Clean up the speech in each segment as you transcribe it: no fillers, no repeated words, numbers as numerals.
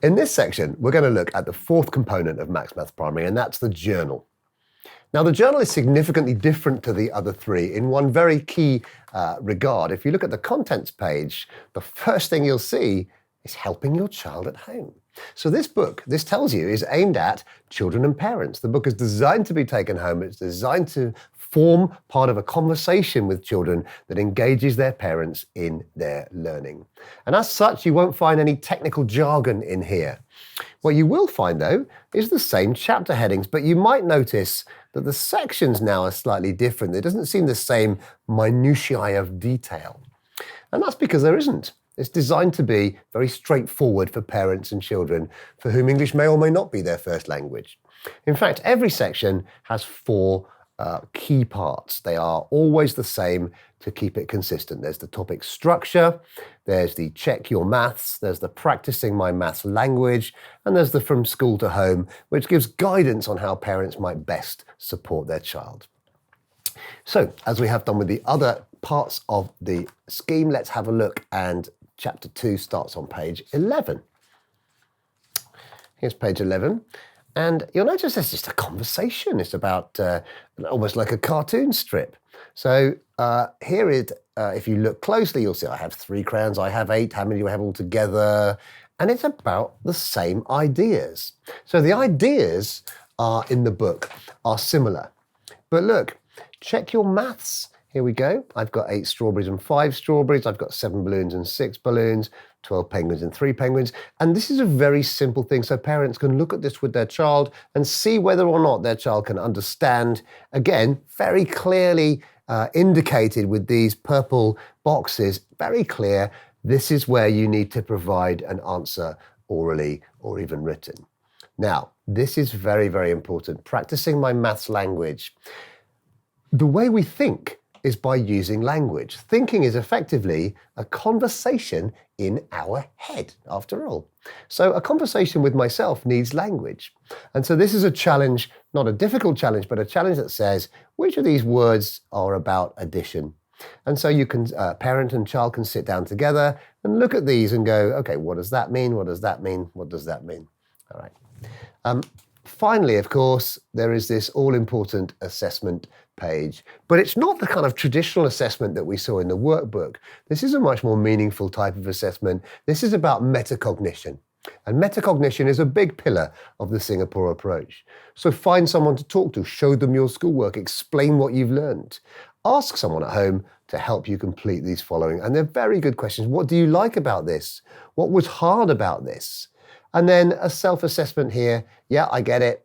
In this section, we're going to look at the fourth component of Max Maths Primary, and that's the journal. Now, the journal is significantly different to the other three in one very key regard. If you look at the contents page, the first thing you'll see is helping your child at home. So this book, this tells you, is aimed at children and parents. The book is designed to be taken home. It's designed to form part of a conversation with children that engages their parents in their learning. And as such, you won't find any technical jargon in here. What you will find, though, is the same chapter headings, but you might notice that the sections now are slightly different. There doesn't seem the same minutiae of detail. And that's because there isn't. It's designed to be very straightforward for parents and children for whom English may or may not be their first language. In fact, every section has four key parts. They are always the same to keep it consistent. There's the topic structure, there's the check your maths, there's the practicing my maths language, and there's the from school to home, which gives guidance on how parents might best support their child. So, as we have done with the other parts of the scheme, let's have a look, and chapter 2 starts on page 11. Here's page 11. And you'll notice it's just a conversation. It's about almost like a cartoon strip. So here it, if you look closely, you'll see I have 3 crayons, I have 8, how many do I have all together? And it's about the same ideas. So the ideas are in the book are similar. But look, check your maths. Here we go. I've got 8 strawberries and 5 strawberries. I've got 7 balloons and 6 balloons, 12 penguins and 3 penguins. And this is a very simple thing. So parents can look at this with their child and see whether or not their child can understand. Again, very clearly indicated with these purple boxes, very clear. This is where you need to provide an answer orally or even written. Now, this is very, very important. Practicing my maths language. The way we think is by using language. Thinking is effectively a conversation in our head, after all. So a conversation with myself needs language. And so this is a challenge, not a difficult challenge, but a challenge that says, which of these words are about addition? And so you can, parent and child can sit down together and look at these and go, okay, what does that mean? What does that mean? What does that mean? All right. Finally, of course, there is this all-important assessment page, but it's not the kind of traditional assessment that we saw in the workbook. This is a much more meaningful type of assessment. This is about metacognition. And metacognition is a big pillar of the Singapore approach. So find someone to talk to, show them your schoolwork, explain what you've learned. Ask someone at home to help you complete these following. And they're very good questions. What do you like about this? What was hard about this? And then a self-assessment here. Yeah, I get it.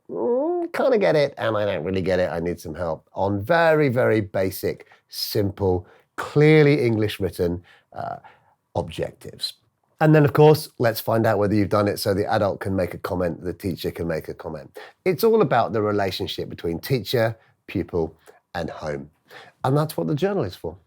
Kind of get it, and I don't really get it. I need some help on very, very basic, simple, clearly English written objectives. And then, of course, let's find out whether you've done it so the adult can make a comment, the teacher can make a comment. It's all about the relationship between teacher, pupil, and home. And that's what the journal is for.